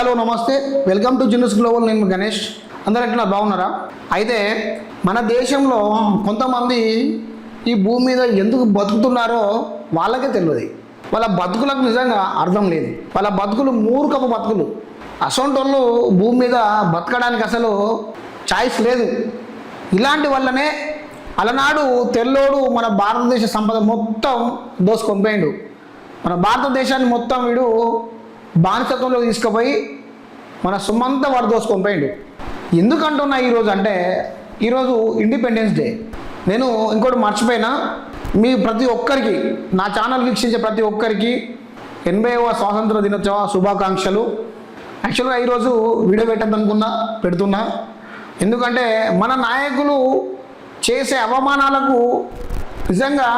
Hi hello నమస్తే welcome to జిన్నస్ global. నేను గణేష్. అందరూ ఎట్లా బాగున్నారా? అయితే మన దేశంలో కొంతమంది ఈ భూమి మీద ఎందుకు బతుకుతున్నారో వాళ్ళకే తెలియదు. వాళ్ళ బతుకులకు నిజంగా అర్థం లేదు. వాళ్ళ బతుకులు మూర్ఖపు బతుకులు. అసొంటి వాళ్ళు భూమి మీద బతకడానికి అసలు ఛాయిస్ లేదు. ఇలాంటి వల్లనే అలనాడు తెల్లోడు మన భారతదేశ సంపద మొత్తం దోసుకొనిపోయిండు. మన భారతదేశాన్ని మొత్తం వీడు బానిసత్వంలో తీసుకుపోయి మన సొమ్మంతా వాడు దోసుకొనిపోయిండు. ఎందుకంటున్నా ఈరోజు అంటే ఈరోజు ఇండిపెండెన్స్ డే. నేను ఇంకోటి మర్చిపోయినా, మీ ప్రతి ఒక్కరికి, నా ఛానల్ వీక్షించే ప్రతి ఒక్కరికి 80వ స్వాతంత్ర దినోత్సవ శుభాకాంక్షలు. యాక్చువల్గా ఈరోజు వీడియో పెట్టద్దనుకున్నా, పెడుతున్నా. ఎందుకంటే మన నాయకులు చేసే అవమానాలకు నిజంగా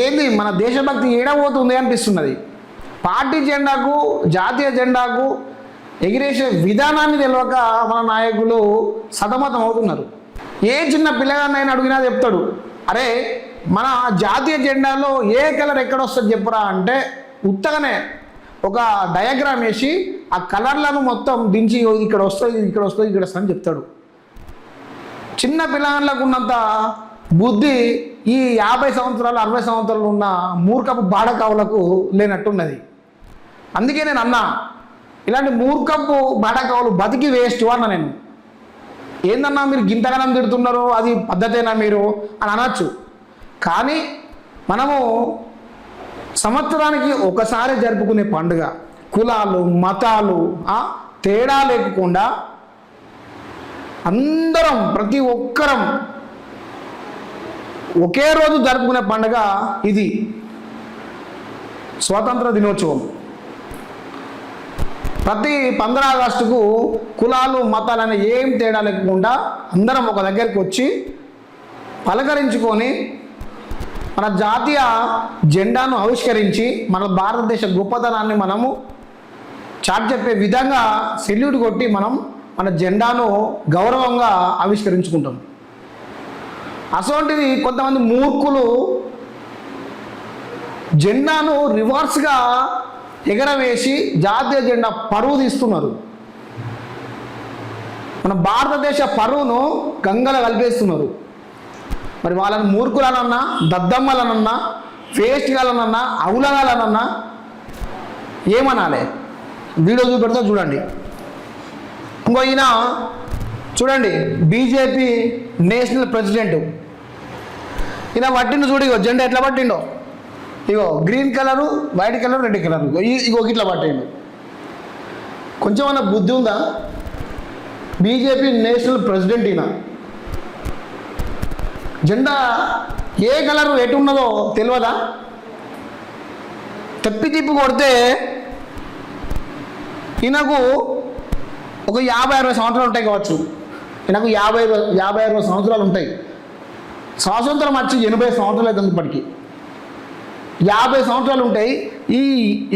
ఏంది మన దేశభక్తి ఏడబోతుంది అనిపిస్తున్నది. పార్టీ జెండాకు, జాతీయ జెండాకు ఎగిరేసే విధానాన్ని తెలియక మన నాయకులు సతమతం అవుతున్నారు. ఏ చిన్న పిల్లగాన్నైనా అడిగినా చెప్తాడు, అరే మన జాతీయ జెండాలో ఏ కలర్ ఎక్కడొస్తుంది చెప్పురా అంటే ఉత్తగానే ఒక డయాగ్రామ్ వేసి ఆ కలర్లను మొత్తం దించి ఇక్కడ వస్తుంది, ఇక్కడ వస్తుంది, ఇక్కడ వస్తుంది అని చెప్తాడు. చిన్న పిల్లగాళ్ళకు ఉన్నంత బుద్ధి ఈ 50 సంవత్సరాలు 60 సంవత్సరాలు ఉన్న మూర్ఖపు బాడకావులకు లేనట్టున్నది. అందుకే నేను అన్నా, ఇలాంటి మూర్ఖపు బాడకావులు బతికి వేస్ట్ అన్న. నేను ఏందన్నా మీరు గింతగానం తిడుతున్నారు, అది పద్ధతేనా మీరు అని అనొచ్చు. కానీ మనము సంవత్సరానికి ఒకసారి జరుపుకునే పండుగ, కులాలు మతాలు తేడా లేకుండా అందరం ప్రతి ఒక్కరం ఒకే రోజు జరుపుకునే పండుగ ఇది, స్వాతంత్ర దినోత్సవం. ప్రతి 15 ఆగస్టుకు కులాలు మతాలని ఏం తేడా లేకుండా అందరం ఒక దగ్గరికి వచ్చి పలకరించుకొని మన జాతీయ జెండాను ఆవిష్కరించి మన భారతదేశ గొప్పతనాన్ని మనము చాటి చెప్పే విధంగా సెల్యూట్ కొట్టి మనం మన జెండాను గౌరవంగా ఆవిష్కరించుకుంటాం. అసోంటిది కొంతమంది మూర్ఖులు జెండాను రివర్స్గా ఎగరవేసి జాతీయ జెండా పరువు తీస్తున్నారు. మన భారతదేశ పరువును గంగల కలిపేస్తున్నారు. మరి వాళ్ళని మూర్ఖులనన్నా, దద్దమ్మలనన్నా, వేస్ట్గాలనన్నా, అవులగాలనన్నా ఏమనాలి? వీడియో చూపెడతా చూడండి. ఇంకో ఈయన చూడండి, బీజేపీ నేషనల్ ప్రెసిడెంట్. ఈయన పట్టిండు చూడు, ఇగో జెండా ఎట్లా పట్టిండో, ఇగో green colour, white colour, red colour, ఇగో ఇట్లా పట్టిండు. కొంచెం అన్న బుద్ధి ఉందా? బీజేపీ నేషనల్ ప్రెసిడెంట్ ఈయన. జెండా ఏ కలరు ఎటు ఉన్నదో తెలియదా? తిప్పి కొడితే ఈయనకు ఒక 50-60 సంవత్సరాలు ఉంటాయి కావచ్చు. ఈయనకు 50-60 సంవత్సరాలు ఉంటాయి. స్వాతంత్రం వచ్చి 80 సంవత్సరాలు అవుతుంది. ఇప్పటికీ 50 సంవత్సరాలు ఉంటాయి. ఈ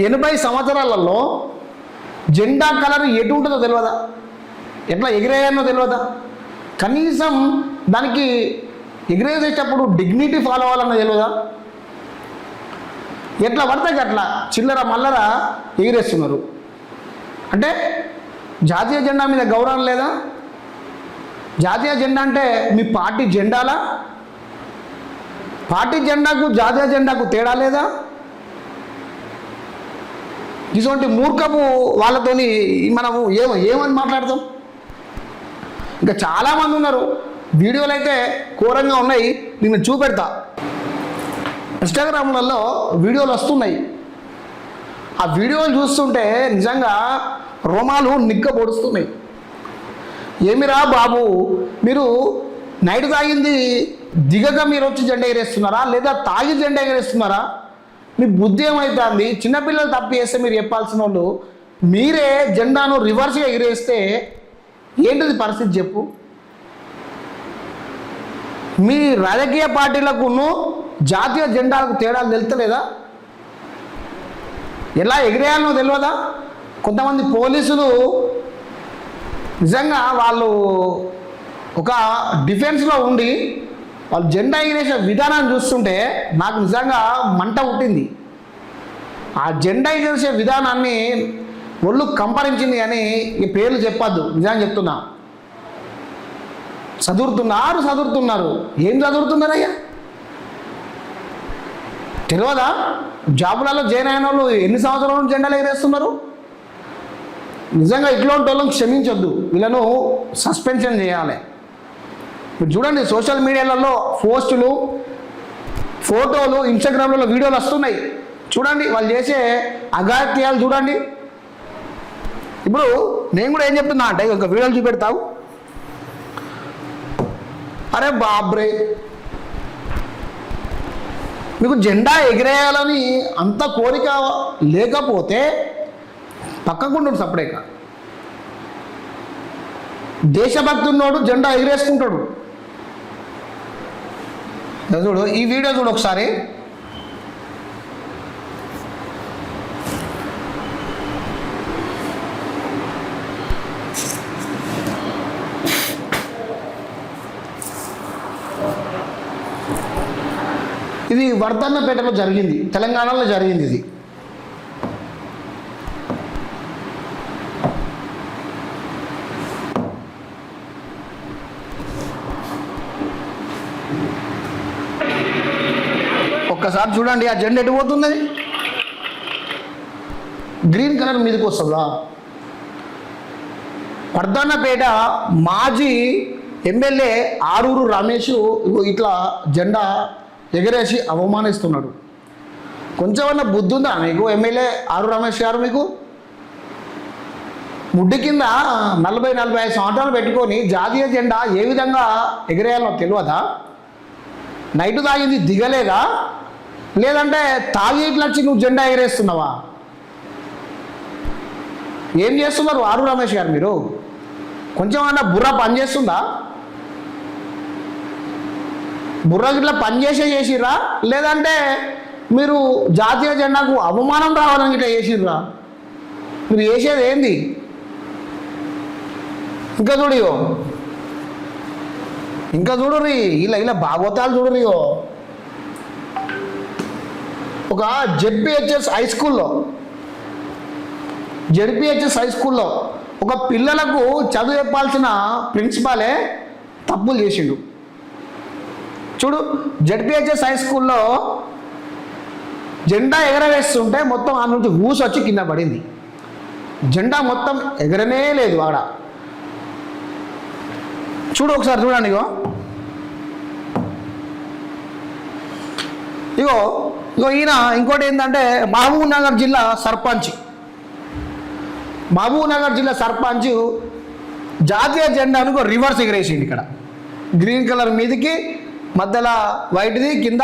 80 సంవత్సరాలలో జెండా కలర్ ఎటు ఉంటుందో తెలియదా? ఎట్లా ఎగిరేయన్నో తెలియదా? కనీసం దానికి ఎగిరేసేటప్పుడు డిగ్నిటీ ఫాలో అవ్వాలన్నో తెలియదా? ఎట్లా పడితే అట్లా చిల్లర మల్లర ఎగిరేస్తున్నారు. అంటే జాతీయ జెండా మీద గౌరవం లేదా? జాతీయ జెండా అంటే మీ పార్టీ జెండాలా? పార్టీ జెండాకు జాతీయ జెండాకు తేడా లేదా? ఇటువంటి మూర్ఖపు వాళ్ళతోని మనము ఏమని మాట్లాడతాం? ఇంకా చాలామంది ఉన్నారు. వీడియోలు అయితే ఘోరంగా ఉన్నాయి, నేను చూపెడతా. ఇన్స్టాగ్రామ్లలో వీడియోలు వస్తున్నాయి. ఆ వీడియోలు చూస్తుంటే నిజంగా రోమాలు నిగ్గ పొడుస్తున్నాయి. ఏమిరా బాబు, మీరు నైట్ తాగింది దిగక మీరు వచ్చి జెండా ఎగరేస్తున్నారా, లేదా తాగి జెండా ఎగరేస్తున్నారా? మీ బుద్ధి ఏమవుతుంది? చిన్నపిల్లలు తప్పు చేస్తే మీరు చెప్పాల్సిన వాళ్ళు మీరే జెండాను రివర్స్గా ఎగిరేస్తే ఏంటిది పరిస్థితి చెప్పు? మీ రాజకీయ పార్టీలకును జాతీయ జెండాలకు తేడాలు తెలుస్తలేదా? ఎలా ఎగిరేయాలనో తెలియదా? కొంతమంది పోలీసులు నిజంగా వాళ్ళు ఒక డిఫెన్స్లో ఉండి వాళ్ళు జెండా ఎగిరేసే విధానాన్ని చూస్తుంటే నాకు నిజంగా మంట పుట్టింది. ఆ జెండా ఎగిరేసే విధానాన్ని ఒళ్ళు కంపరించింది కానీ ఈ పేర్లు చెప్పొద్దు, నిజంగా చెప్తున్నా. చదువుతున్నారు. ఏం చదువుతున్నారయ్యా తెలియదా? జాబులలో జాయిన్ అయిన వాళ్ళు ఎన్ని సంవత్సరాల నుంచి జెండాలు ఎగరేస్తున్నారు? నిజంగా ఇట్లాంటి వాళ్ళని క్షమించొద్దు, వీళ్ళను సస్పెన్షన్ చేయాలి. మీరు చూడండి సోషల్ మీడియాలలో పోస్టులు, ఫోటోలు, ఇన్స్టాగ్రామ్లలో వీడియోలు వస్తున్నాయి. చూడండి వాళ్ళు చేసే అఘాత్యాలు చూడండి. ఇప్పుడు నేను కూడా ఏం చెప్తున్నా అంటే ఒక వీడియోలు చూపెడతావు. అరే బాబ్రే, మీకు జెండా ఎగిరేయాలని అంత కోరిక లేకపోతే పక్కకుండా సపరేక. దేశభక్తి ఉన్నోడు జెండా ఎగిరేసుకుంటాడు. చూడు ఈ వీడియో చూడు ఒకసారి. ఇది వర్ధన్నపేటలో జరిగింది, తెలంగాణలో జరిగింది. ఇది ఒక్కసారి చూడండి, ఆ జెండా ఎటు పోతుంది? గ్రీన్ కలర్ మీదకి వస్తుందా? వర్ధన్నపేట మాజీ ఎమ్మెల్యే ఆరూరు రమేష్ ఇట్లా జెండా ఎగరేసి అవమానిస్తున్నాడు. కొంచెమన్నా బుద్ధి ఉందా మీకు? ఎమ్మెల్యే ఆరూరు రమేష్ గారు, మీకు ముడ్డి కింద 40-45 సంవత్సరాలు పెట్టుకొని జాతీయ జెండా ఏ విధంగా ఎగరేయాలో తెలియదా? నైటు తాగింది దిగలేదా? లేదంటే తాగి ఇట్లా వచ్చి నువ్వు జెండా ఎగరేస్తున్నావా? ఏం చేస్తున్నారు ఆరూరు రమేష్ గారు? మీరు కొంచెమన్నా బుర్ర పనిచేస్తుందా? బుర్ర గిట్లా చేసిర్రా? లేదంటే మీరు జాతీయ జెండాకు అవమానం రావాలని ఇట్లా చేసిర్రా? మీరు చేసేది ఏంది? ఇంకా చూడుర్రి, ఇలా భాగవతాలు చూడుర్రియో. ఒక జెడ్పిహెచ్ఎస్ హై స్కూల్లో ఒక పిల్లలకు చదువు చెప్పాల్సిన ప్రిన్సిపాలే తప్పులు చేసిండు. చూడు, జెడ్పిహెచ్ఎస్ హై స్కూల్లో జెండా ఎగరవేస్తుంటే మొత్తం ఆ నుంచి ఊసొచ్చి కింద పడింది. జెండా మొత్తం ఎగరనే లేదు ఆడ. చూడు ఒకసారి చూడండి. ఇగో ఈయన ఇంకోటి ఏంటంటే మహబూబ్ నగర్ జిల్లా సర్పంచ్ జాతీయ జెండాను రివర్స్ ఎగరేసిండు. ఇక్కడ గ్రీన్ కలర్ మీదకి, మధ్యలో వైట్ది, కింద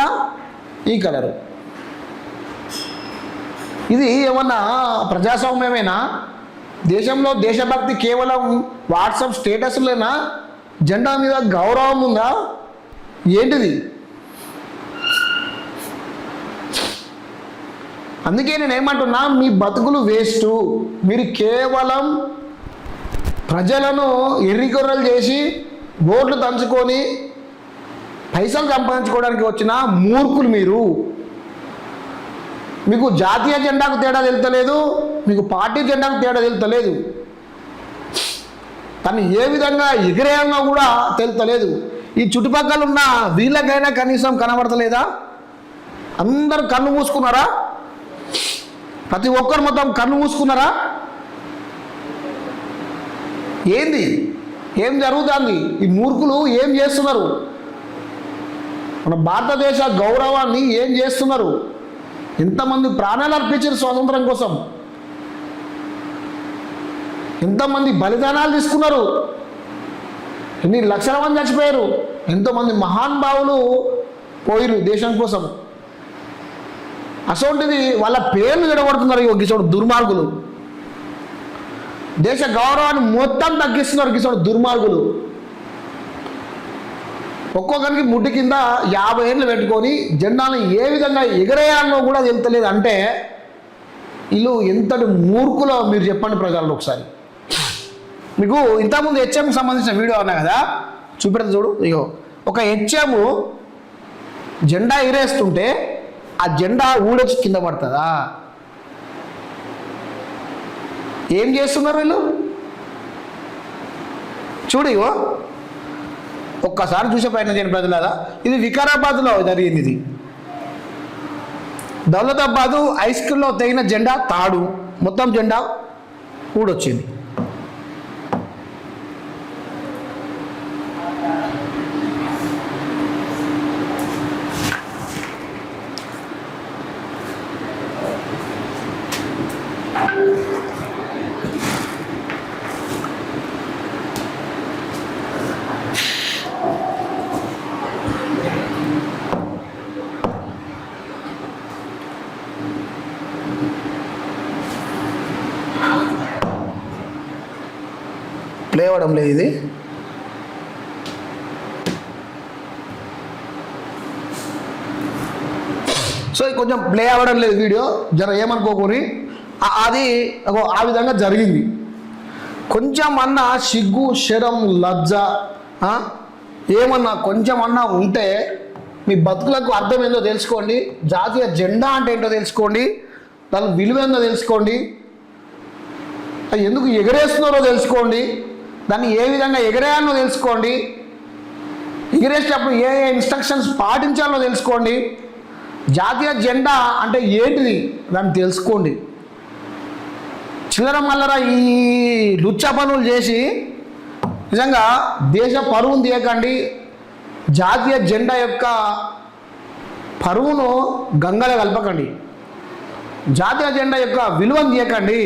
ఈ కలరు. ఇది ఏమన్నా ప్రజాస్వామ్యమేనా? దేశంలో దేశభక్తి కేవలం వాట్సాప్ స్టేటస్లోనా? జెండా మీద గౌరవం ఉందా? ఏంటిది? అందుకే నేను ఏమంటున్నా, మీ బతుకులు వేస్ట్. మీరు కేవలం ప్రజలను ఎర్రిగొర్రెలు చేసి ఓట్లు దంచుకొని పైసలు సంపాదించుకోవడానికి వచ్చిన మూర్ఖులు మీరు. మీకు జాతీయ జెండాకు తేడా తెలుస్తలేదు, మీకు పార్టీ జెండాకు తేడా తెలుస్తలేదు, కానీ ఏ విధంగా ఎగిరేయంగా కూడా తెలుస్తలేదు. ఈ చుట్టుపక్కల ఉన్న వీళ్ళకైనా కనీసం కనబడతలేదా? అందరూ కన్ను మూసుకున్నారా? ప్రతి ఒక్కరు మొత్తం కన్ను మూసుకున్నారా? ఏంది? ఏం జరుగుతుంది? ఈ మూర్ఖులు ఏం చేస్తున్నారు? మన భారతదేశ గౌరవాన్ని ఏం చేస్తున్నారు? ఎంతమంది ప్రాణాలు అర్పించారు స్వాతంత్రం కోసం? ఎంతమంది బలిదానాలు తీసుకున్నారు? ఎన్ని లక్షల మంది చచ్చిపోయారు? ఎంతోమంది మహానుభావులు పోయిరు దేశం కోసం. అసోంటిది వాళ్ళ పేర్లు విడగొడుతున్నారు గిసోడు దుర్మార్గులు. దేశ గౌరవాన్ని మొత్తం తగ్గిస్తున్నారు గిసోడు దుర్మార్గులు. ఒక్కొక్కరికి ముడ్డి కింద 50 ఏళ్ళు పెట్టుకొని జెండాను ఏ విధంగా ఎగరేయాలనో కూడా తెలుస్తలేదు. అంటే వీళ్ళు ఎంతటి మూర్ఖులో మీరు చెప్పండి ప్రజల్లో. ఒకసారి మీకు ఇంతకుముందు హెచ్ఎంకి సంబంధించిన వీడియో అన్నా కదా, చూపెడతా చూడు. ఇగో ఒక హెచ్ఎం జెండా ఎగరేస్తుంటే ఆ జెండా ఊడొచ్చి కింద పడుతుందా? ఏం చేస్తున్నారు వీళ్ళు? చూడు ఇగో, ఒక్కసారి చూసే ప్రయత్నం చేయని ప్రజలారా. ఇది వికారాబాద్లో జరిగింది. ఇది దౌలతాబాదు హై స్కూల్లో తెగిన జెండా తాడు, మొత్తం జెండా ఊడొచ్చింది. ప్లే అవ్వడం లేదు ఇది. సో ఇది కొంచెం ప్లే అవ్వడం లేదు వీడియో, జర ఏమనుకోకూరి. అది ఆ విధంగా జరిగింది. కొంచెం అన్నా సిగ్గు, శరం, లజ్జ ఏమన్నా కొంచెం అన్నా ఉంటే మీ బతుకులకు అర్థం ఏందో తెలుసుకోండి. జాతీయ జెండా అంటే ఏంటో తెలుసుకోండి, దాని విలువ ఏందో తెలుసుకోండి, ఎందుకు ఎగరేస్తున్నారో తెలుసుకోండి, దాన్ని ఏ విధంగా ఎగరేయాలో తెలుసుకోండి, ఎగరేసేటప్పుడు ఏ ఏ ఇన్స్ట్రక్షన్స్ పాటించాలో తెలుసుకోండి. జాతీయ జెండా అంటే ఏంటిది దాన్ని తెలుసుకోండి. చిల్లర మల్లర ఈ లుచ్చా పనులు చేసి నిజంగా దేశ పరువును తీయకండి. జాతీయ జెండా యొక్క పరువును గంగలో కలపకండి. జాతీయ జెండా యొక్క విలువను తీయకండి.